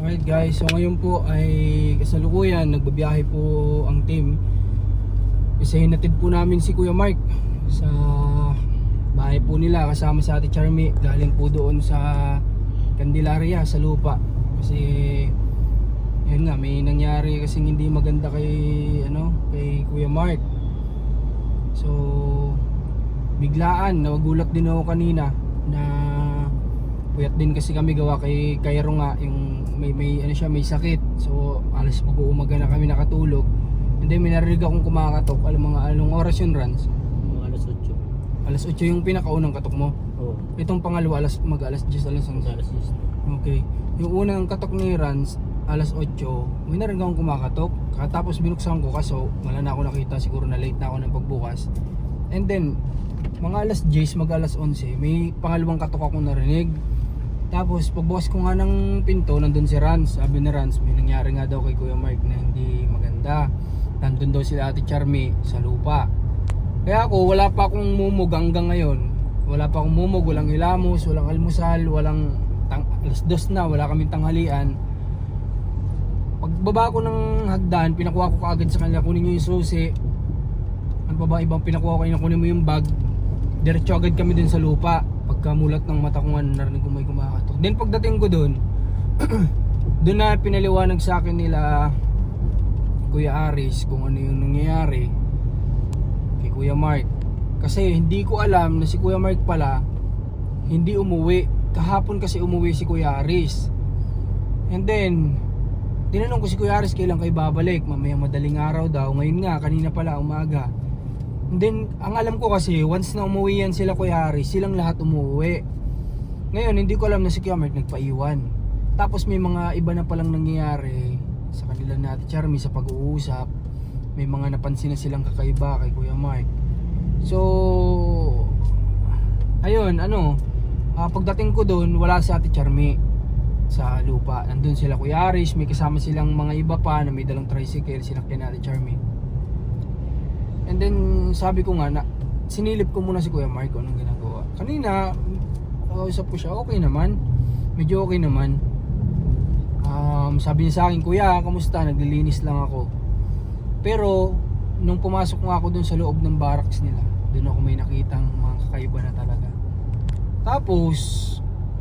Alright guys, so ngayon po ay kasalukuyan nagbabiyahe po ang team. Kasi hinatid po namin si Kuya Mark sa bahay po nila kasama sa Ate Charmy. Galing po doon sa Candelaria sa lupa. Kasi yun nga, may nangyari kasing hindi maganda kay Kuya Mark. So biglaan, nagulat din ako kanina na puyat din kasi kami gawa kay Cairo nga yung may sakit. So alas mag-uumaga na kami nakatulog. And then may narinig akong kumakatok. Anong oras yun, Rans? Mga alas 8. Alas 8 yung pinakaunang katok mo. Oo. Itong pangalawa alas 10, alas 11. Alas 10. Okay. Yung unang katok ni Rans alas 8, may narinig akong kumakatok. Tapos binuksan ko kaso wala na ako nakita, siguro na late na ako ng pagbukas. And then mga alas 10, alas 11, may pangalawang katok akong narinig. Tapos pagbukas ko nga ng pinto, nandun si Rans. Sabi ni Rans, may nangyari nga daw kay Kuya Mark na hindi maganda. Nandun daw sila Ate Charmy sa lupa. Kaya ako, wala pa akong mumug hanggang ngayon. Wala pa akong mumug, walang hilamos, walang almusal, alas 2 na, wala kaming tanghalian. Pagbaba ko ng hagdan, pinakuha ko kaagad sa kanila, kunin nyo yung susi. Ano pa ba ibang pinakuha ko kanina, kunin mo yung bag. Diretso agad kami dun sa lupa. Pagkamulat ng mata ko nga, narinig ko may kumakatok. Then pagdating ko dun, dun na pinaliwanag sa akin nila Kuya Aris kung ano yung nangyayari kay Kuya Mark. Kasi hindi ko alam na si Kuya Mark pala hindi umuwi. Kahapon kasi umuwi si Kuya Aris. And then tinanong ko si Kuya Aris kailan kayo babalik. Mamaya madaling araw daw. Ngayon nga, kanina pala umaga. And then ang alam ko kasi once na umuwi yan sila Kuya Aris, silang lahat umuwi. Ngayon hindi ko alam na si Kuya Mark nagpaiwan. Tapos may mga iba na palang nangyayari sa kanila na Ate Charmy sa pag-uusap. May mga napansin na silang kakaiba kay Kuya Mark. So ayun, pagdating ko doon, wala si Ate Charmy sa lupa. Nandun sila Kuya Aris, may kasama silang mga iba pa na may dalang tricycle, sinakyan na Ate Charmy. And then sabi ko nga na sinilip ko muna si Kuya Mark kung anong ginagawa. Kanina kausap ko siya, okay naman. Medyo okay naman. Sabi niya sa akin, Kuya, kamusta? Naglilinis lang ako. Pero nung pumasok nga ako dun sa loob ng barracks nila, dun ako may nakitang mga kakaiba na talaga. Tapos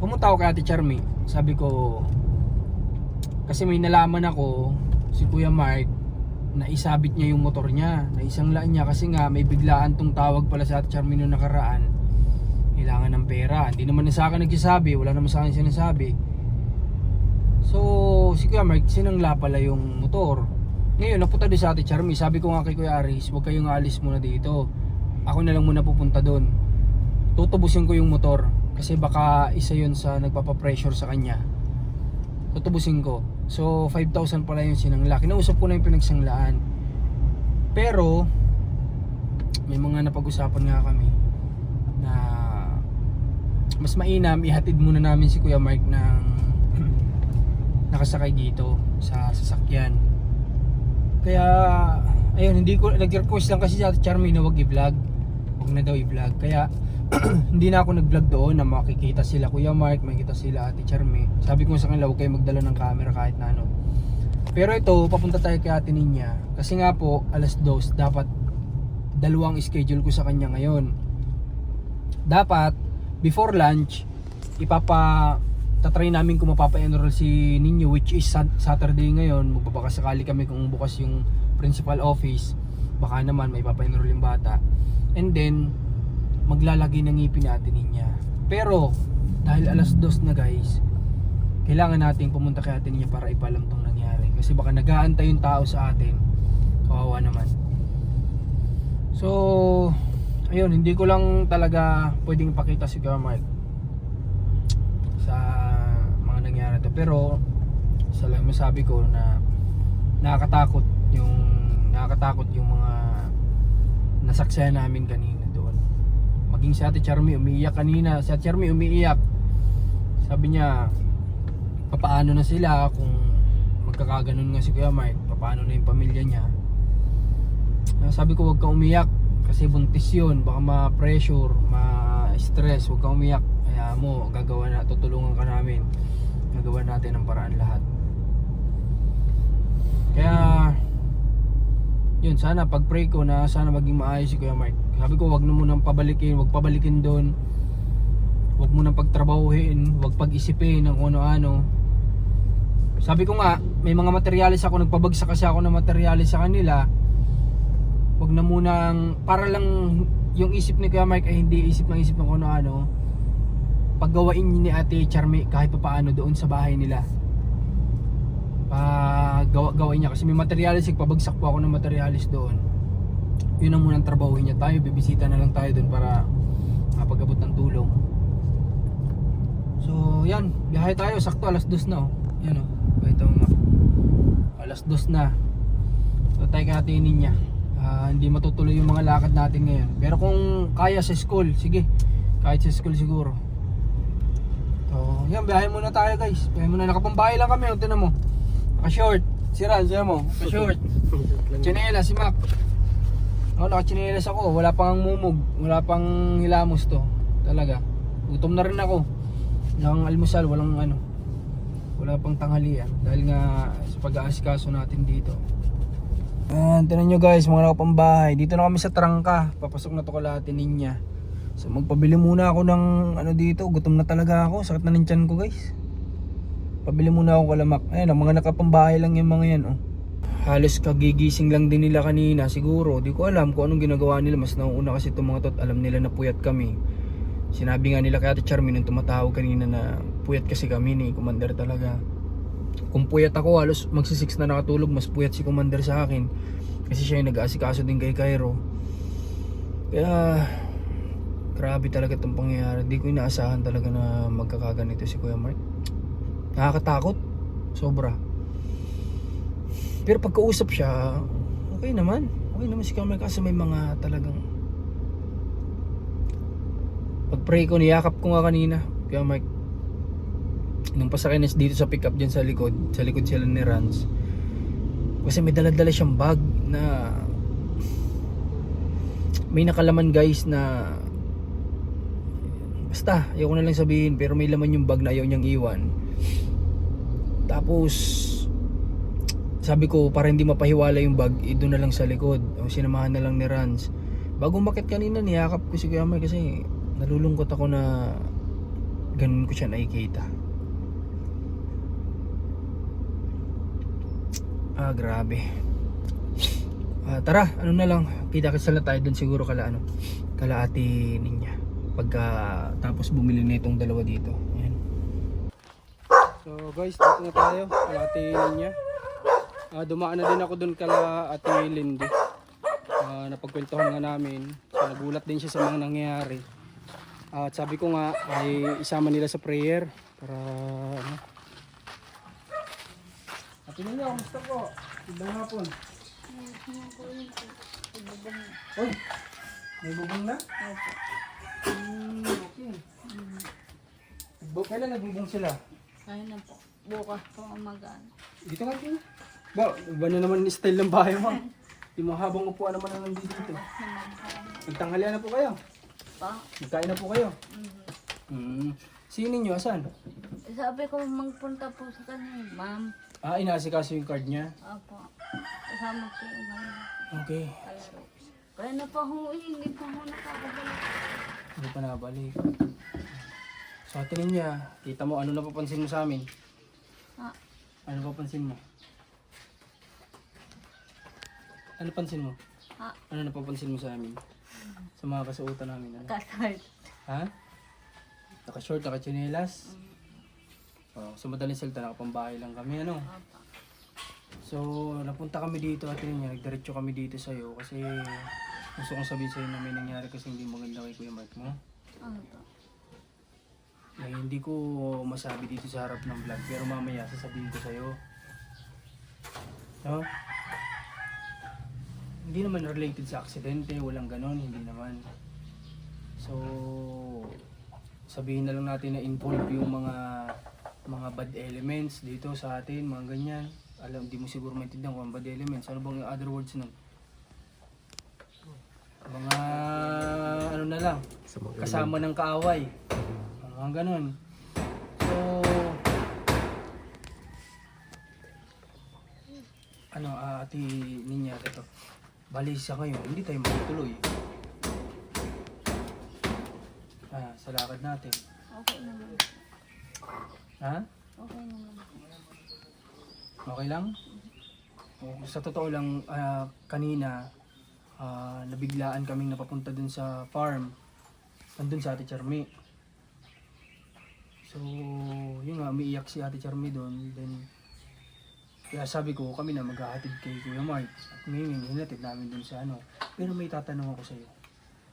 pumunta ako kay Ate Charmy. Sabi ko, kasi may nalaman ako si Kuya Mark na isabit niya yung motor niya, na isanglaan niya kasi nga may biglaan tong tawag pala sa Ate Charmy noong nakaraan. Kailangan ng pera. Hindi naman na sa akin nagsasabi, wala naman sa akin sinasabi. So si Kuya Mark sinangla pala yung motor. Ngayon napunta din sa Ate Charmy. Sabi ko nga kay Kuya Aris, huwag kayong aalis muna dito, ako na lang muna pupunta doon. Tutubusin ko yung motor kasi baka isa yun sa nagpapapressure sa kanya. Tutubusin ko. So 5,000 pala yung sinangla. Kinausap ko na yung pinagsanglaan. Pero may mga napag-usapan nga kami na mas mainam ihatid muna namin si Kuya Mark ng nakasakay dito sa sasakyan. Kaya ayun, hindi ko nag-request lang kasi si Ate Charmy na wag i-vlog. Wag na daw i-vlog. Kaya hindi na ako nag-vlog doon na makikita sila Kuya Mark, makikita sila Ate Charmy. Sabi ko sa kanila, huwag kayo magdala ng camera kahit na ano. Pero ito, papunta tayo kay Ate Ninya. Kasi nga po, alas 2, dapat dalawang schedule ko sa kanya ngayon. Dapat, before lunch, tatry namin kung mapapa-enroll si Ninyo, which is Saturday ngayon. Magbabaka sakali kami kung bukas yung principal office. Baka naman may papa-enroll yung bata. And then maglalagay ng ngipin natin niya. Pero dahil alas 2 na guys, kailangan natin pumunta kay Ate Ninya para ipalam tong nangyari. Kasi baka nag-aantay yung tao sa atin. Kawawa naman. So ayun, hindi ko lang talaga pwedeng ipakita si Kuya Mark sa mga nangyari to. Pero sa lang masabi ko na nakakatakot yung mga nasaksihan namin kanina doon. Maging si Ate Charmy umiiyak kanina. Si Ate Charmy umiiyak. Sabi niya, papaano na sila kung magkakaganon nga si Kuya Mark, papaano na yung pamilya niya. Sabi ko, huwag kang umiyak kasi buntis yun, baka ma-pressure, ma-stress. Huwag kang umiyak, kaya mo, tutulungan ka namin, gagawa natin ang paraan lahat. sana pag-pray ko na sana maging maayos si Kuya Mark. Sabi ko wag na munang pabalikin, wag pabalikin doon. Wag mo nang pagtrabahuhin, wag pag-isipin ng kung ano-ano. Sabi ko nga, may mga materyales ako, nagpabagsak kasi ako ng materyales sa kanila. Wag na munang, para lang yung isip ni Kuya Mark ay hindi isip ng kung ano-ano. Paggawain ni Ate Charmy kahit pa paano doon sa bahay nila. Gawain niya kasi may materyales, pabagsak po ako ng materyales doon. Yun ang munang trabahuhin niya. Tayo, bibisita na lang tayo doon para mapag-abot ng tulong. So yan, biyahe tayo, sakto alas 2 na oh. Yan oh, ito nga. Alas 2 na. So tayo katinin niya. Hindi matutuloy yung mga lakad natin ngayon. Pero kung kaya sa school, sige. Kahit sa school siguro. So yan, biyahe muna tayo guys. Biyahe muna, nakapambahay lang kami, tingnan mo. Naka-short, si Ran, siya mo, naka-short. Chinela, si Mac. Naka-chinelas ako, wala pang mumug, wala pang hilamos to. Talaga. Gutom na rin ako. Walang almusal, wala pang tanghalian dahil nga sa pag-aasikaso natin dito. Tingnan nyo guys, mga nakapambahay. Dito na kami sa Trangka. Papasok na to kalahati niya. So magpabili muna ako ng dito. Gutom na talaga ako, sakit na ng tiyan ko guys. Pabili muna ako kalamak. Ayan, ang mga nakapambahay lang yung mga yan oh. Halos kagigising lang din nila kanina siguro. Di ko alam kung anong ginagawa nila. Mas nauuna kasi itong mga tot, alam nila na puyat kami. Sinabi nga nila kay Ate Charmy nung tumatawag kanina na puyat kasi kami ni Commander talaga. Kung puyat ako, halos magsi-6 na nakatulog, mas puyat si Commander sa akin. Kasi siya yung nag-aasikaso din kay Cairo. Kaya grabe talaga itong pangyayari. Di ko inaasahan talaga na magkakaganito si Kuya Mark. Nakakatakot. Sobra. Pero pagkausap siya, okay naman. Okay naman si Kuya Mark kasi may mga talagang pag-pray ko, niyakap ko nga kanina Kuya Mark nung pasakay na dito sa pickup dyan sa likod sila ni Rans, kasi may dala-dala siyang bag na may nakalaman guys na basta, ayaw ko na lang sabihin, pero may laman yung bag na ayaw niyang iwan. Tapos sabi ko para hindi mapahiwala yung bag, doon na lang sa likod o sinamahan na lang ni Rans. Bago umakyat kanina, niyakap ko si Kuya Mark kasi nalulungkot ako na ganun ko siya nakikita. Grabe. Tara, ano na lang, kita-kits na tayo dun siguro kala ate niya pagka tapos bumili na itong dalawa dito. Ayan. So guys, dito na tayo kala ate niya. Dumaan na din ako dun kala ate Lindy. Napagkwentuhan nga namin. So, nagulat din siya sa mga nangyayari. At sabi ko nga ay isama nila sa prayer para Ate Nino, kumusta po? Ibang hapon. Uy, may bubong na? Okay. Kailan nagbubong sila? Ayun na po. Bukas po umagaan. Dito nga po. Iba na naman yung style ng bahay mo. Yung mga habang upuan naman na nandito dito. Nagtanghalian na po kayo? Pa? Nagkain na po kayo? Sino ninyo? Asan? Sabi ko magpunta po sa kanya, ma'am. Inaasikaso yung card niya? Opo. Kasama po yung ma'am. Okay. Kaya na pa hindi pa ako nakakabalik. Hindi pa nabalik. So tingin niya, kita mo ano napapansin mo sa amin? Ano napapansin mo? Ano pansin mo? Ano napapansin mo sa amin? Sa mga kasuotan namin? Ano? Kasart. Ha? Naka-short, naka-chinelas? Sa madaling salita, nakapambahay lang kami, ano? Opo. So, napunta kami dito at yun nga, nagdiretso kami dito sa'yo kasi gusto kong sabihin sa'yo na may nangyari kasi hindi maganda kay Kuya Mark mo. Opo. Hindi ko masabi dito sa harap ng vlog pero mamaya sasabihin ko sa'yo. No? Hindi naman related sa aksidente, walang ganon, hindi naman. So, sabihin na lang natin na involve yung mga bad elements dito sa atin, mga ganyan. Alam, hindi mo siguro maintindihan kung bad elements. Ano bang yung other words nun? Mga ano na lang, kasama ng kaaway. Mga ganon. So, ate Ninya, ito. Bali sa ngayon, hindi tayo matutuloy. Sa lakad natin. Okay naman. Ha? Okay naman. Okay lang? Sa totoo lang, kanina, nabiglaan kaming napapunta dun sa farm. Andun sa Ate Charmy. So, yun nga, umiiyak si Ate Charmy dun. Then, kaya sabi ko, kami na maghahatid kay Kuya Mark. At ngayon, hinatid namin dun sa ano. Pero may tatanong ako sa'yo.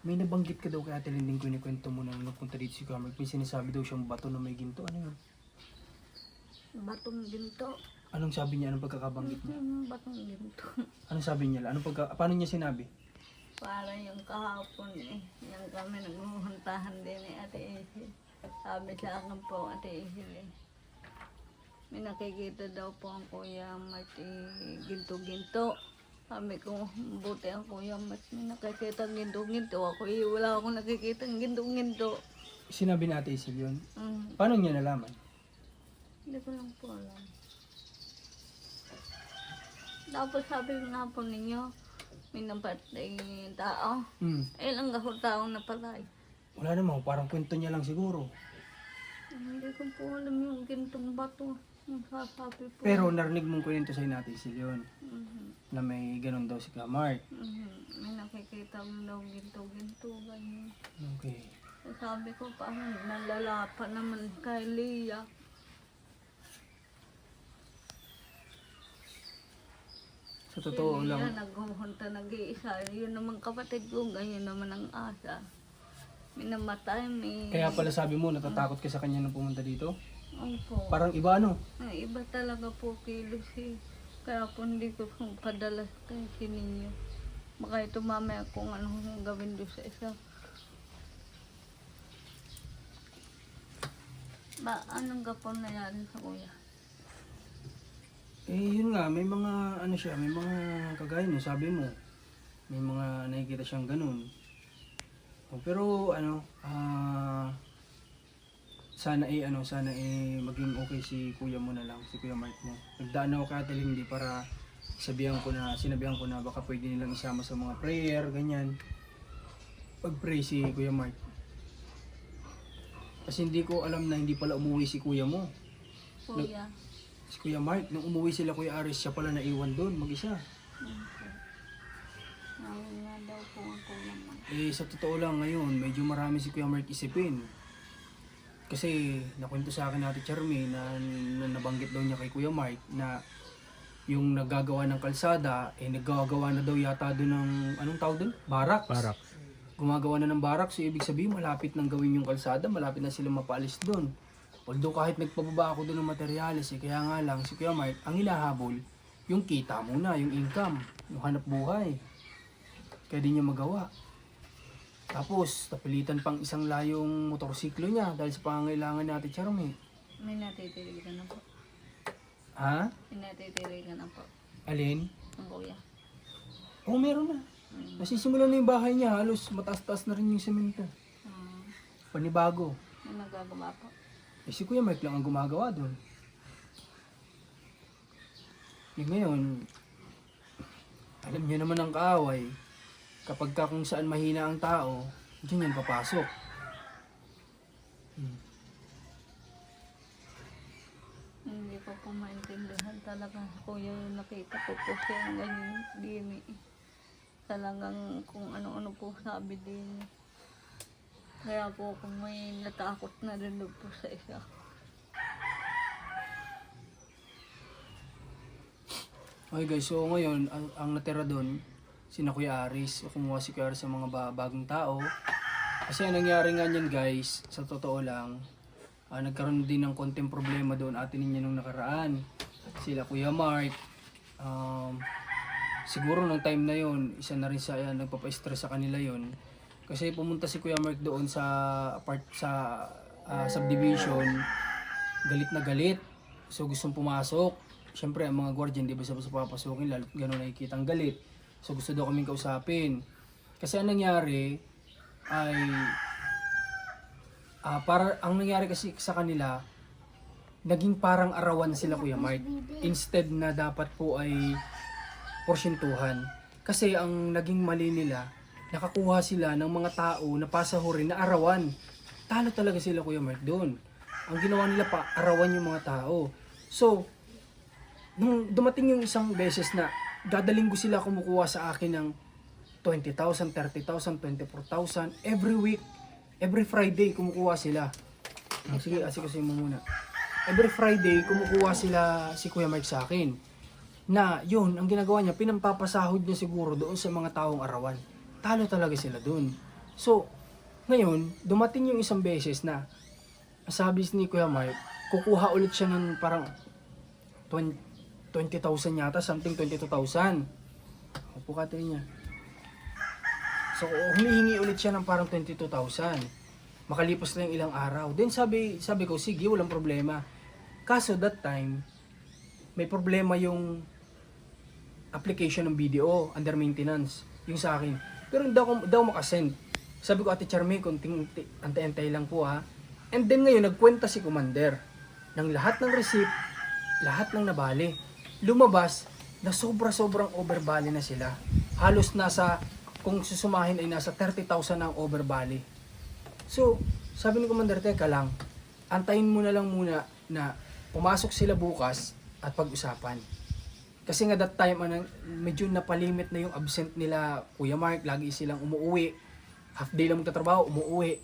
May nabanggit ka daw kay Ate Linding ko, kwento mo nang napunta dito si Kuya Mark. May sinasabi daw siyang bato na may ginto. Ano yun? Batong ginto. Anong sabi niya? Anong pagkakabanggit niya? Batong ginto. Anong sabi niya? Paano niya sinabi? Parang yung kahapon yung kami nagmuhuntahan din ni Ate Isil. Sabi sa akin po, Ate Isil may nakikita daw po ang Kuya Marty ginto-ginto. Sabi ko, buti ang Kuya Marty may nakikita ginto-ginto. Ako wala akong nakikita ginto-ginto. Sinabi ni Ate Isil yun? Paano niya nalaman? Hindi ko lang po alam. Tapos sabi nga po ninyo, may napatay tao. Ilang tao napatay. Wala naman, parang kwento niya lang siguro. Hindi ko po alam yung gintong bato. Yung sasabi po. Pero narinig mong kwento sa'yo Ate Isil yun. Mhm. Na may ganun daw si Kuya Mark. May nakikita mo daw ginto-ginto. Ganyan. Okay. Sabi ko, parang nalalapa naman kay Leah. Sa totoo lang, Naghuhunta nag-iisa. Yun naman kapatid ko, ganyan naman ang asa. May namatay, may... kaya pala sabi mo, natatakot ka sa kanya nung pumunta dito? Opo. Parang iba ano? Ay, iba talaga po kilos eh. Kaya po hindi ko kung padala kay sininyo. Baka ito mamaya kung ano yung gawin doon sa isa. Ba, anong gapon na yan sa kuya? Yun nga, may mga ano siya, may mga kagaya niya, sabi mo. May mga nakikita siyang ganun. Pero sana maging okay si kuya mo na lang, si Kuya Mark mo. Nagdaan ako kay Ate Lindy para sinabihan ko na baka pwede nilang isama sa mga prayer, ganyan. Pag-pray si Kuya Mark. Kasi hindi ko alam na hindi pala umuwi si kuya mo. Kuya. Si Kuya Mark, nung umuwi sila Kuya Aris, siya pala naiwan doon, mag-isa. Nawin nga daw po ang kuya mo. Sa totoo lang ngayon, medyo marami si Kuya Mark isipin. Kasi nakwento sa akin Ate Charmy na nabanggit daw niya kay Kuya Mark na yung naggagawa ng kalsada, naggagawa na daw yata doon ng, anong tawag doon? Barracks. Gumagawa na ng barracks, so ibig sabihin malapit nang gawin yung kalsada, malapit na sila mapaalis doon. Although kahit nagpababa ako doon ng materyales, kaya nga lang si Kuya Mark, ang hinahabol, yung kita muna, yung income, yung hanap buhay. Kaya di niya magawa. Tapos, napilitan pang isang layong motorsiklo niya dahil sa pangangailangan ni Ate Charmy. May natitiri ka na po. Ha? May natitiri ka na po. Alin? Ang kuya. Oo, meron na. Nasisimulan na yung bahay niya, halos mataas-taas na rin yung semento. Panibago. May nagagawa po. Si Kuya Mark lang ang gumagawa doon. Ngayon, alam niyo naman ang kaaway. Kapag kung saan mahina ang tao, diyan yan papasok. Hindi ko po maintindihan talaga kuya yung nakita ko po siya ganyan din eh. Talagang kung ano-ano po sabi din. Kaya po kung may natakot na rin doon po sa isa. Okay guys, so ngayon, ang natira doon, sina Kuya Aris. Kumuha si Kuya Aris sa mga bagong tao. Kasi ang nangyari nga niyan guys, sa totoo lang, nagkaroon din ng konting problema doon atin ninyo nung nakaraan. Sila Kuya Mark, siguro nung time na yon isa na rin sa nagpapa-stress sa kanila yon. Kasi pumunta si Kuya Mark doon sa subdivision, galit na galit. So gustong pumasok. Siyempre ang mga guardian di ba sa papasukin lalo gano'n nakikita ang galit. So gusto daw kaming kausapin. Kasi ang nangyari ay ang nangyari kasi sa kanila, naging parang arawan sila Kuya Mark. Instead na dapat po ay porsyentuhan. Kasi ang naging mali nila, nakakuha sila ng mga tao na pasahurin na arawan. Talo talaga sila, Kuya Mark, doon. Ang ginawa nila pa, arawan yung mga tao. So, nung dumating yung isang beses na gadaling ko sila kumukuha sa akin ng 20,000, 30,000, 24,000 every week, every Friday kumukuha sila. Sige, asikasin mo muna. Every Friday kumukuha sila si Kuya Mark sa akin. Na yun, ang ginagawa niya, pinampapasahod niya siguro doon sa mga taong arawan. Talo talaga sila doon. So, ngayon, dumating yung isang beses na sabi ni Kuya Mark, kukuha ulit siya ng parang 20,000 yata, something 22,000. Upo ka tayo niya. So, humihingi ulit siya ng parang 22,000. Makalipas lang ilang araw. Then sabi ko, sige, walang problema. Kaso that time, may problema yung application ng video under maintenance, yung sa akin. Pero hindi daw makasend. Sabi ko, Ate Charmaine, konting antay-antay lang po ha. And then ngayon, nagkwenta si Commander ng lahat ng receipt, lahat ng nabali. Lumabas na sobrang overbali na sila. Halos nasa, kung susumahin ay nasa 30,000 ang overbali. So, sabi ni Commander, teka lang, antayin mo na lang muna na pumasok sila bukas at pag-usapan. Kasi nga that time, medyo napalimit na yung absent nila, Kuya Mark, lagi silang umuwi. Half day lang magtatrabaho, umuwi.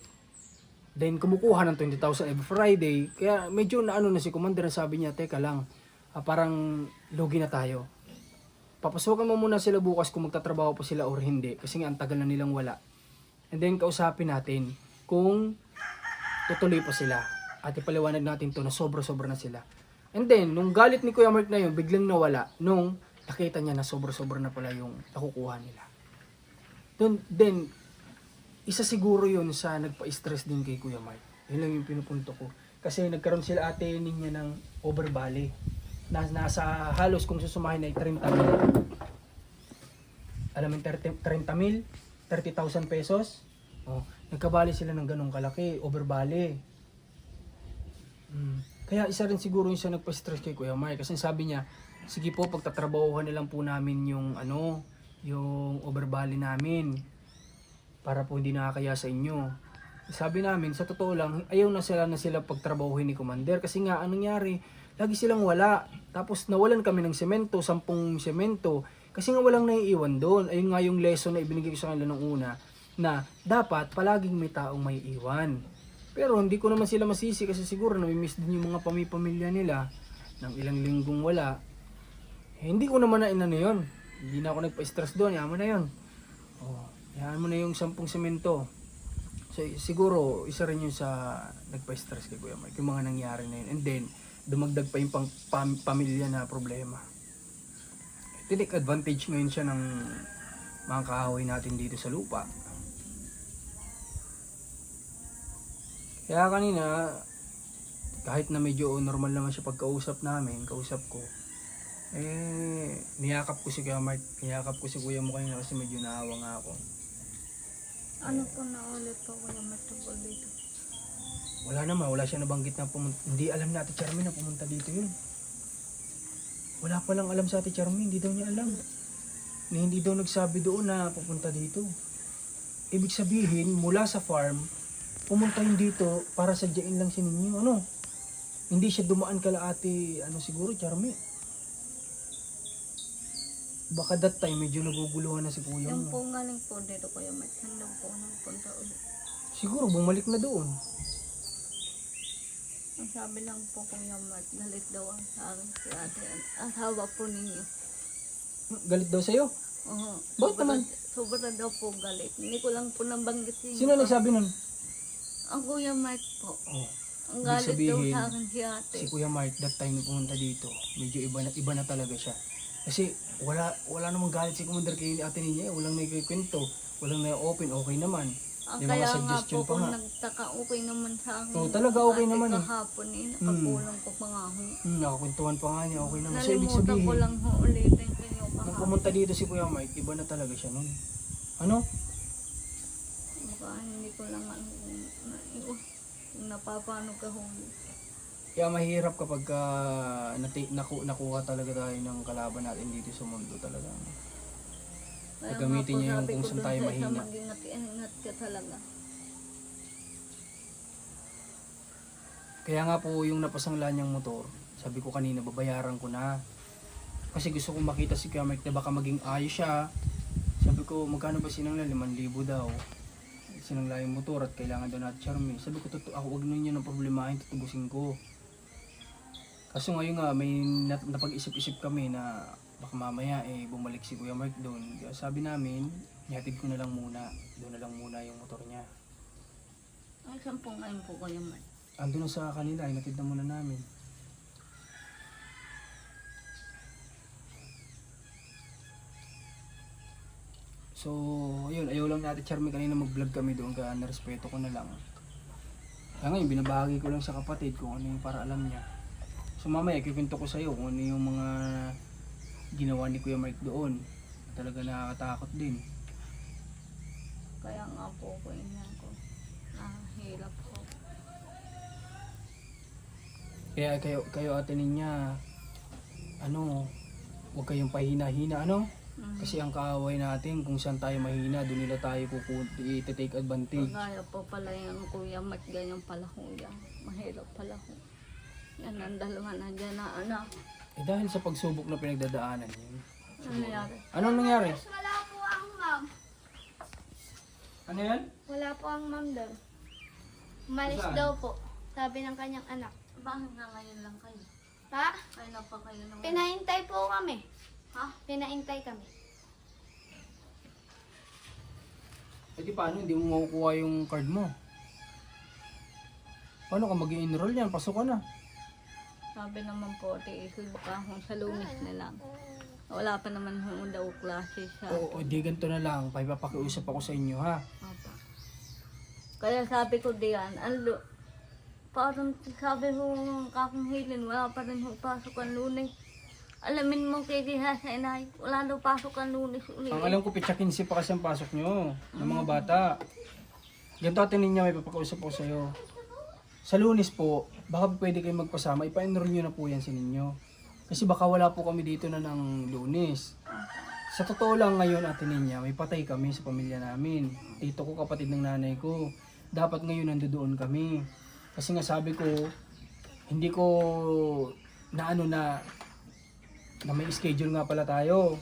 Then kumukuha ng 20,000 every Friday. Kaya medyo na si Commander, sabi niya, teka lang, parang lugi na tayo. Papasukan mo muna sila bukas kung magtatrabaho pa sila or hindi. Kasi nga ang tagal na nilang wala. And then kausapin natin kung tutuloy pa sila. At ipaliwanag natin to na sobra-sobra na sila. And then, nung galit ni Kuya Mark na yun, biglang nawala. Nung nakita niya na sobra-sobra na pala yung nakukuha nila. Then, isa siguro yun sa nagpa-stress din kay Kuya Mark. Yun lang yung pinupunto ko. Kasi nagkaroon sila ate niya ng overbali. Nasa halos kung susumahin ay 30,000. Alam mo 30,000, 30,000 pesos. Oh, nagkabali sila ng ganong kalaki, overbali. Kaya isa rin siguro yung siya nagpa-stress kay Kuya Mark. Kasi sabi niya, sige po, pagtatrabahuhan na lang po namin yung yung overbali namin. Para po hindi nakakaya sa inyo. Sabi namin, sa totoo lang, ayaw na sila pagtrabahuhin ni Commander. Kasi nga, anong nangyari? Lagi silang wala. Tapos nawalan kami ng semento, 10 semento. Kasi nga walang naiiwan doon. Ayun nga yung lesson na ibinigay ko sa kanila nung una. Na dapat palaging may taong may iwan. Pero hindi ko naman sila masisi kasi siguro namimiss din yung mga pamilya nila ng ilang linggong wala. Hindi ko naman na inano yun. Hindi na ako nagpa-stress doon. Yaman na yun. Yaman mo na yung 10 semento. So, siguro isa rin yun sa nagpa-stress kay Kuya Mark. Yung mga nangyari na yun. And then, dumagdag pa yung pamilya na problema. Take advantage ngayon siya ng mga kahoy natin dito sa lupa. Kaya kanina, kahit na medyo normal naman siya pagkausap namin, kausap ko, niyakap ko si Kuya Mark, niyakap ko si Kuya mo kanina kasi medyo naawa nga ako. Ano po na ulit po Kuya Mark tungkol dito? Wala naman, wala siya nabanggit na pumunta. Hindi alam ni Ate Charmaine na pumunta dito yun. Wala pa lang alam sa Ate Charmaine, hindi daw niya alam. Hindi daw nagsabi doon na pupunta dito. Ibig sabihin, mula sa farm, pumunta yun dito para sadyain lang si ninyo. Hindi siya dumaan kala Ate, siguro Charmaine. Baka that time medyo naguguluhan na si Kuya Yung mo. po galing po dito Kuya Mark, hindi po nagpunta ulit. Siguro bumalik na doon. Ang sabi lang po Kuya Mark, galit daw ang sa akin si ate. Asawa po ninyo. Galit daw sa'yo? Oo. Bakit naman? Sobra daw po galit. Hindi ko lang po nabanggit yun. Sino nagsabi nun? Ang Kuya Mark po. Oh, Ang ibig galit daw sabihin, sa akin si ate. si Kuya Mark that time na pumunta dito, medyo iba na talaga siya. Kasi wala namang galit si Commander kay ate niya, walang nagkikwento, walang na-open, okay naman. Ang May mga kaya nga suggestion po pa kung nga. nagtaka, okay naman sa akin. Oo, talaga okay ate naman eh. kahapon nakapulong ko pa nga ho. Nakakwentuhan pa nga niya, okay naman. So ibig Nalimutan sabihin, ko lang ho ulitin kayo nung kahapon. pumunta dito si Kuya Mark, iba na talaga siya nun. Baka hindi ko lang kung napapano ka ho. Kaya mahirap kapag nakuha talaga tayo ng kalaban natin dito sa mundo talaga. Kaya Gagamitin nga po, niya yung sabi kung ko saan dun tayo sa isa, mahina. mag-ingat ka talaga. Kaya nga po yung napasangla niyang motor, sabi ko kanina babayaran ko na. Kasi gusto kong makita si Kuya Mike na baka maging ayos siya. Sabi ko magkano ba sinangla? 5,000 daw. Sinangla yung motor at kailangan daw natin charme. Sabi ko ako wag nun yun ang problemahin, tutubusin ko. Kaso ngayon nga may napag-isip-isip kami na baka mamaya bumalik si Kuya Mark doon. Kaya sabi namin, ihatid ko na lang muna. Doon na lang muna yung motor niya. Ay, saan po ngayon po kayo man? Ando na sa kanila, ihatid na muna namin. So, ayun, ayaw lang natin Charmy kanina mag-vlog kami doon kaya narespeto ko na lang. Kaya ngayon, binabahagi ko lang sa kapatid kung ano yung para alam niya. So mamaya, ikikwento ko sa'yo kung ano yung mga ginawa ni Kuya Mike doon. Talaga nakakatakot din. Kaya nga po ko ko. Nahihirap po. Kaya kayo ate niya, huwag kayong pahina-hina, Kasi ang kaaway natin, kung saan tayo mahina, doon nila tayo i-take advantage. Kagaya po pala yung Kuya Mat, ganyan pala kuya. Mahirap pala ko. Yan ang dalawa na dyan na anak. Dahil sa pagsubok na pinagdadaanan yun. Ano nangyari? Anong nangyari? Wala po ang ma'am. Ano yan? Wala po ang ma'am daw. Umalis Saan? daw po. Sabi ng kanyang anak. Bakit nga ngayon lang kayo? Ha? Kaya na pa kayo naman. Pinaintay po kami. Ha? Pinaintay kami. Di paano, hindi mo makukuha yung card mo? Paano ka mag-i-enroll yan? Pasok ka na. Sabi naman po, isul pa kung sa Lunes na lang. Wala pa naman daw klase sa... Oo, di ganito na lang. Papakiusap ako sa inyo, ha? Apa. Kaya sabi ko diyan, parang sabi ko kakong hilin, wala pa rin pasok ang Lunes. Alamin mo kay Diha sa inay, wala daw pasok ang Lunes ulit. Ang alam ko, pitsa 15 pa kasi ang pasok nyo ng mga bata. Ganito atin ninyo, may papakiusap ako sa'yo. Sa Lunes po, baka pwede kayo magpasama, ipa-enroll nyo na po yan sa ninyo. Kasi baka wala po kami dito na ng Lunes. Sa totoo lang ngayon, ate niya, may patay kami sa pamilya namin. Tito ko, kapatid ng nanay ko. Dapat ngayon nandoon kami. Kasi nga sabi ko, hindi ko na may schedule nga pala tayo.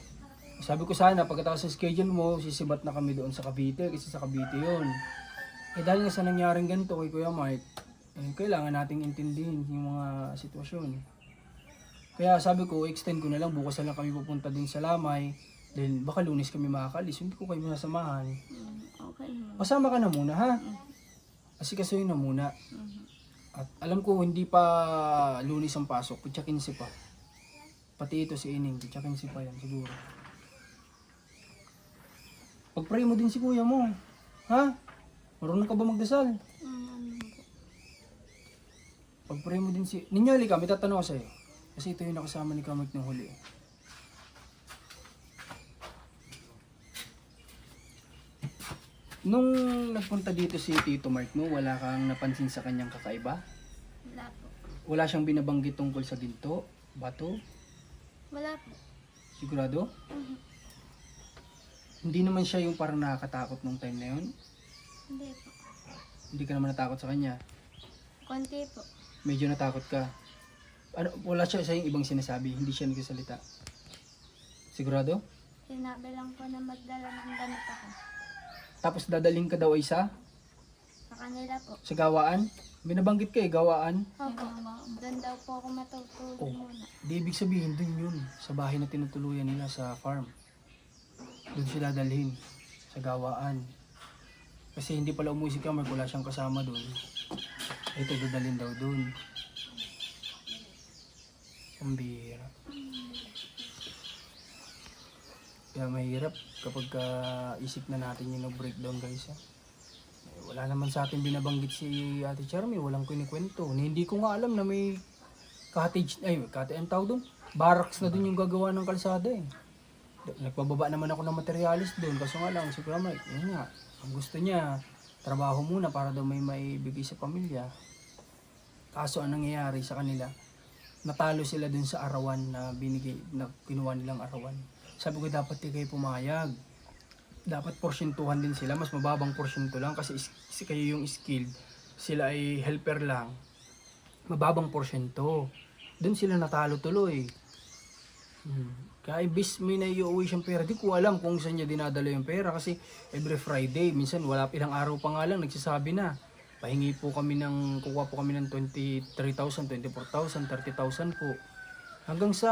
Sabi ko sana, pagkatapos ng schedule mo, sisibat na kami doon sa Cavite, kasi sa Cavite yun. Dahil nga sa nangyaring ganito kay Kuya Mike, kailangan nating intindihin yung mga sitwasyon. Kaya sabi ko, extend ko na lang, bukas na lang kami pupunta din sa Lamay. Dahil baka Lunes kami makakalis, hindi ko kayo masamahan. Okay naman. Masama ka na muna, ha? Asikasuhin na muna. At alam ko, hindi pa Lunes ang pasok, pitsa 15 pa. Pati ito si Ining, pitsa 15 pa yan, siguro. Pag-pray mo din si kuya mo, ha? Marunong ka ba magdasal? Pag-pray mo din si... Ninyo, halika, may tatanong ako sa'yo. Kasi ito yung nakasama ni Kamik ng huli. Nung nagpunta dito si Tito Mark mo, wala kang napansin sa kanyang kakaiba? Wala po. Wala siyang binabanggit tungkol sa ginto, bato? Wala po. Sigurado? Hindi naman siya yung parang nakakatakot nung time na yun? Hindi po. Hindi ka naman natakot sa kanya? Konti po. Medyo natakot ka? Wala siya sa ibang sinasabi, hindi siya nagsasalita? Sigurado? Sinabi lang po na magdala ng damit ako. Tapos dadaling ka daw isa Sa kanila po. sa gawaan? Binabanggit ka gawaan? Opo. Doon daw po ako matutulog Oh. muna. Di ibig sabihin dun yun, sa bahay na tinutuluyan nila sa farm. Doon sila dalhin, sa gawaan. Kasi hindi pala umuwi si Kamar, wala siyang kasama doon. Ito dadalhin daw doon. Ang bihira. Kaya mahirap kapag isip na natin yung breakdown guys. Wala naman sa atin binabanggit si Ate Charmy, walang kinikwento. Hindi ko nga alam na may cottage, ang tawag doon? Barracks na doon yung gagawa ng kalsada eh. Nagpababa naman ako ng materialis doon, kaso nga lang si Kuya Mike, yun nga, ang gusto niya, trabaho muna para daw may maibigay sa pamilya. Kaso ang nangyayari sa kanila, natalo sila dun sa arawan na kinuha nilang arawan. Sabi ko dapat di kayo pumayag. dapat porsyentuhan din sila, mas mababang porsyento lang kasi kayo yung skilled, sila ay helper lang, mababang porsyento, doon sila natalo tuloy. Kaya imbis may naiuwi siyang pera, di ko alam kung saan niya dinadala yung pera kasi every Friday, minsan wala ilang araw pa nga lang nagsasabi na pahingi po kami ng, kukuha po kami ng 23,000, 24,000, 30,000 po, hanggang sa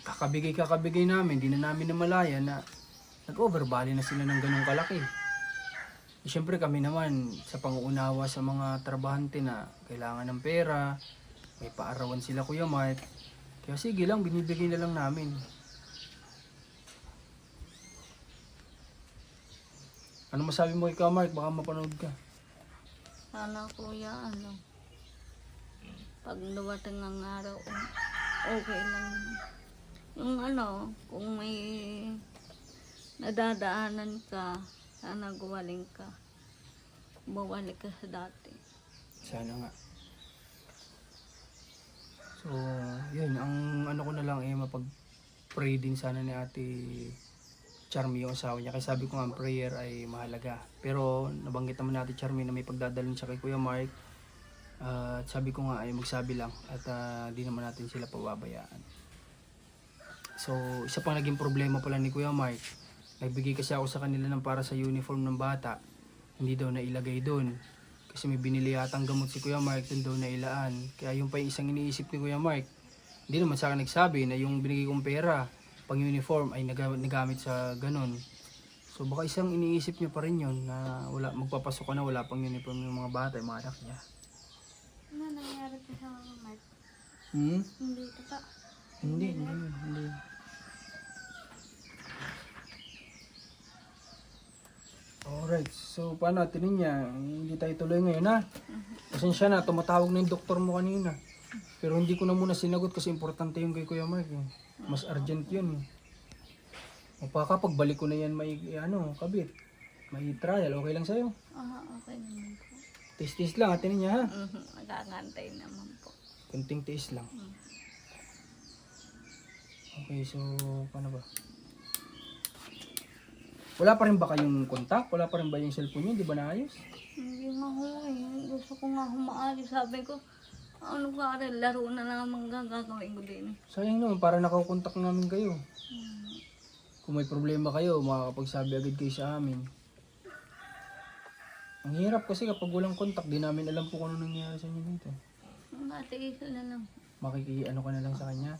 kakabigay namin, di na namin namalaya na nag-overbali na sila ng ganong kalaki. Siyempre kami naman sa panguunawa sa mga trabahante na kailangan ng pera, may paarawan sila Kuya Mark, kaya sige lang, binibigay na lang namin. Ano masabi mo kay Kuya Mark? Baka mapanood ka. Sana kuya, pag dumating ang araw, okay lang. Yung kung may nadadaanan ka, sana gumaling ka. Bumalik ka sa dati. Sana nga. So, yun. Ang ko na lang mapag-pray din sana ni Ate Charmy yung asawa niya. Kasi sabi ko nga, prayer ay mahalaga. Pero nabanggit naman natin Charmy na may pagdadalhin siya kay Kuya Mark. At sabi ko nga ay magsabi lang. At di naman natin sila pababayaan. So, isa pang naging problema pala ni Kuya Mark. Nagbigay kasi ako sa kanila ng para sa uniform ng bata. Hindi daw nailagay doon. Kasi may binili yatang gamot si Kuya Mark, doon daw nailaan. Kaya yung pa yung isang iniisip ni Kuya Mark, hindi naman sa akin nagsabi na yung binigay kong pera, pang uniform ay nagamit sa ganun. So baka isang iniisip niya pa rin yun na magpapasok ka na wala pang uniform ng mga bata, yung mga anak niya. Ano nangyari po sa mga Mark? Hmm? Hindi ito pa. Hindi. Alright, so paano natin niya? Hindi tayo tuloy ngayon ha? Pasensya na, tumatawag na yung doktor mo kanina. Pero hindi ko na muna sinagot kasi importante yung kay Kuya Mark. Mas urgent yun. Baka pagbalik ko na yan may kabit. May trial, okay lang sa'yo? Okay naman po. Tis-tis lang, atin niya ha? Magkakantay naman po. Kunting tiis lang. Okay, so paano ba? Wala pa rin ba kayong kontak? Wala pa rin ba yung cellphone niyo? Di ba naayos? Hindi nga ho Gusto ko nga humaayos. Sabi ko, ano ka rin, laro na lang ang gagawin ko din. Sayang naman, para nakakontak namin kayo. Kung may problema kayo, makakapagsabi agad kayo sa amin. Ang hirap kasi kapag walang kontak, di namin alam po kung ano nangyayari sa inyo dito. Matiis na lang. Makikiano ka na lang sa kanya.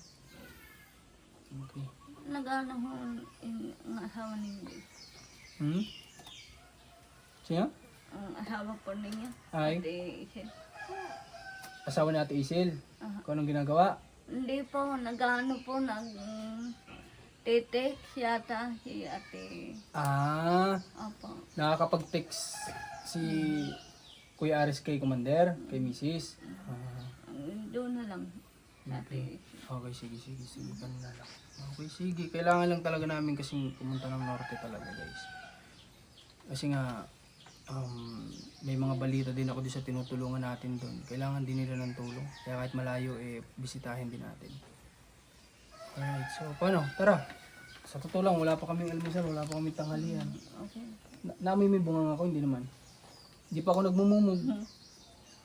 Okay. Nag-ano ho ang asawa ninyo. Siya? Ang asawa po ninyo. Ay, Ate Isil. asawa ni Ate Isil. Kung anong ginagawa? Hindi po, nag-ano po, text yata si ate. Opo. Nakakapag-text si Kuya Aris kay Commander, kay Mrs. Doon na lang. Ate. Okay, sige. Ganun na lang. Okay, sige. Kailangan lang talaga namin kasing pumunta ng norte talaga, guys. Kasi nga, may mga balita din ako sa tinutulungan natin doon. Kailangan din nila ng tulong. Kaya kahit malayo, bisitahin din natin. Alright, so paano? Tara. Sa totoo lang, wala pa kaming almusal, wala pa kaming tanghalian. Okay. Namin may bungang ako, hindi naman. Hindi pa ako nagmumumog.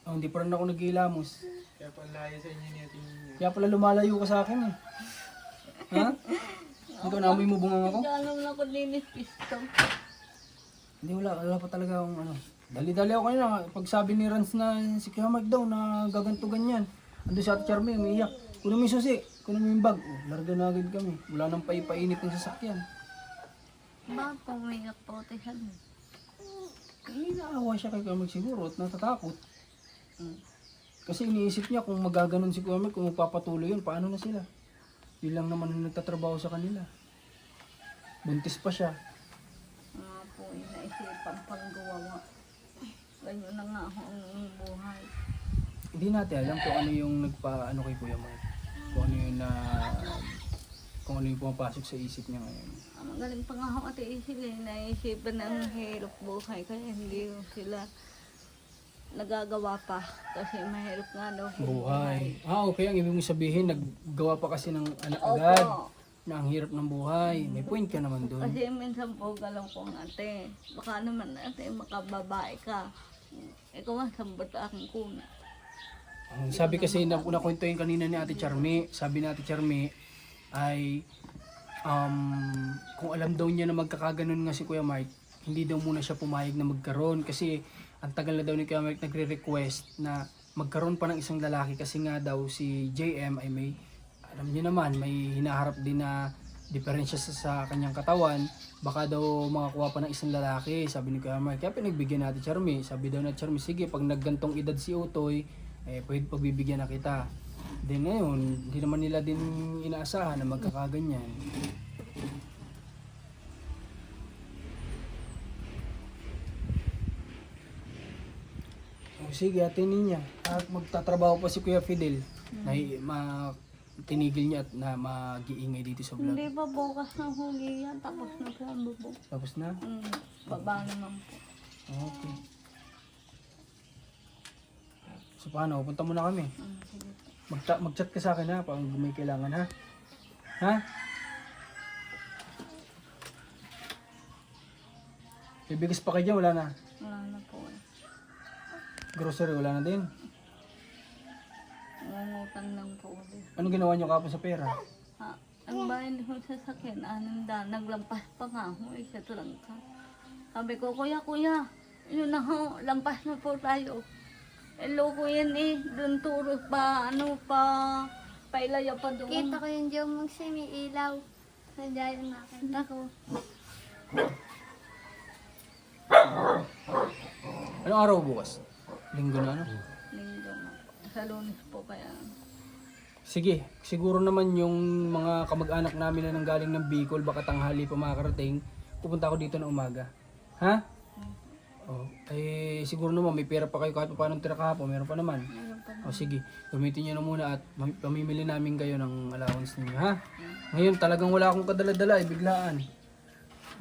Hindi pa rin ako nag-iilamos. Kaya palaya sa inyo niya. Kaya pala lumalayo ka sa akin eh. Ha? Ikaw namin mo bungang ako? Galang na ko linis pisto. Hindi, wala pa talaga akong Dali-dali ako kanina. Pag sabi ni Rans na si Kuya Mark daw na gaganto ganyan. Ando si Ate Charmy, umiiyak. Kunin mo yung susi, kunin mo yung bag. Larga na agad kami. Wala nang paipainit ng sasakyan. Bakit pumiyak po ate Salmo? Naawa siya kay Kuya Mark siguro at natatakot. Kasi iniisip niya kung magaganon si Kuya Mark, kung magpapatuloy yun, paano na sila? Yun lang naman ang nagtatrabaho sa kanila. Buntis pa siya. Mga po, inaisipan panggawa. Ganyan na nga ako ang buhay. Hindi natin alam kung ano yung nagpa-ano kay Kuya Mark. Kung ano yung pumapasok sa isip niya ngayon. Ang magaling pa nga ako ate Isil naisipan ng hirap buhay kaya hindi sila nagagawa pa kasi mahirap nga daw Buhay. Okay. Ang ibig mong sabihin, naggawa pa kasi ng anak agad. Opo. na ang hirap ng buhay. May point ka naman doon. Kasi minsan po galaw ko ng ate. Baka naman ate makababae ka. Ikaw ang sambot aking kuna. Sabi kasi na kwentuhin kanina ni Ate Charmy, sabi ni Ate Charmy ay kung alam daw niya na magkakaganon nga si Kuya Mike, hindi daw muna siya pumayag na magkaroon kasi ang tagal na daw ni Kuya Mike nagre-request na magkaroon pa ng isang lalaki kasi nga daw si JM ay may, alam niyo naman, may hinaharap din na diferensya sa kanyang katawan, baka daw makakuha pa ng isang lalaki, sabi ni Kuya Mike. Kaya pinagbigyan natin Charmy, sabi daw na Charmy, sige pag naggantong edad si Utoy, pwede pagbibigyan na kita. Then ngayon, hindi naman nila din inaasahan na magkakaganyan. Sige, atinin niya. At magtatrabaho pa si Kuya Fidel. Tinigil niya at na mag-iingay dito sa vlog. Hindi pa bukas ng huli yan. Tapos na po ang bubog. Tapos na? Baba naman po. Okay. So paano? Punta muna kami. Sige po. Mag-chat ka sa akin ha, pag may kailangan ha. Ha? Ibigas pa kayo dyan, wala na. Wala na po eh. Grocery, wala na din. Nangungutang lang po ulit. Ano ginawa niyo kapon sa pera? Ha? Ang bayan ko sa sakyan, naglampas pa nga ako, isa lang ka. Sabi ko, kuya, yun na ho, lampas na po tayo. Loko yan eh, doon turo pa, pailaya pa doon. Kita ko yung Jomong may ilaw. Nandiyan yung nakita ko. Anong araw bukas? Linggo na ano? Linggo na po. Sa Lunes po kaya. Sige, siguro naman yung mga kamag-anak namin na nanggaling ng Bicol, baka tanghali pa makakarating, pupunta ako dito ng umaga. Ha? Oh, siguro naman may pera pa kayo kahit paano tira kahapon, meron pa naman. Meron pa O sige, gamitin nyo na muna at pamimili namin kayo ng allowance ninyo, ha? Ngayon talagang wala akong kadala-dala, biglaan.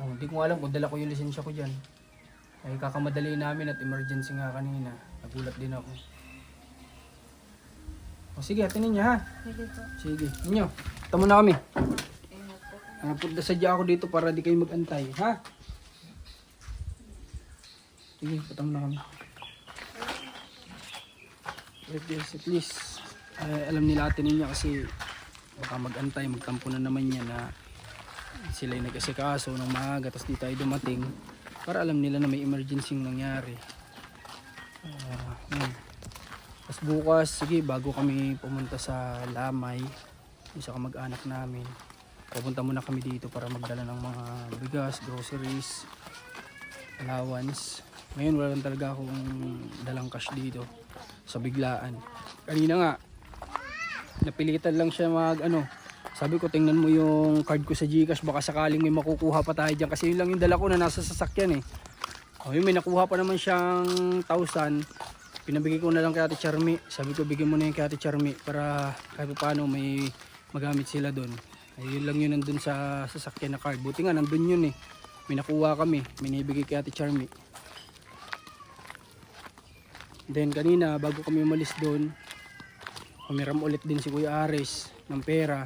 Oh, hindi ko alam kung dala ko yung lisensya ko dyan. Ay kakamadali namin at emergency nga kanina. Nagulat din ako. O sige, atinin niya ha. Sige po. Sige, ninyo. Tama na kami. Ingat po. Sadya ako dito para di kayo mag-antay, ha? Sige, patama na kami. At least, alam nila atin niya kasi baka mag-antay, magtampo na naman niya na sila yung nag-asikaso ng maaga tapos di tayo dumating para alam nila na may emergency nangyari. Tapos bukas, sige, bago kami pumunta sa Lamay, yung sa kamag-anak namin, pupunta muna kami dito para magdala ng mga bigas, groceries, allowance. Ngayon wala lang talaga akong dalang cash dito sa biglaan. Kanina nga, napilitan lang siya sabi ko tingnan mo yung card ko sa GCash, baka sakaling may makukuha pa tayo dyan kasi yun lang yung dala ko na nasa sasakyan eh. Yun, may nakuha pa naman siyang 1,000, pinabigay ko na lang kay Ate Charmy. Sabi ko bigyan mo na yung kay Ate Charmy para kahit paano may magamit sila doon. Yun lang yun nandun sa sasakyan na card, buti nga nandun yun eh, may nakuha kami, may nabigay kay Ate Charmy. Then kanina bago kami umalis doon, humiram ulit din si Kuya Ares ng pera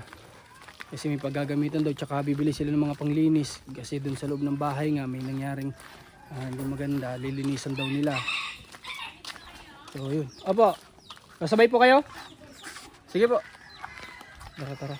kasi may paggagamitan daw, tsaka bibili sila ng mga panglinis kasi doon sa loob ng bahay nga may nangyaring hindi maganda, lilinisan daw nila. So yun, opo, kasabay po kayo? Sige po, tara.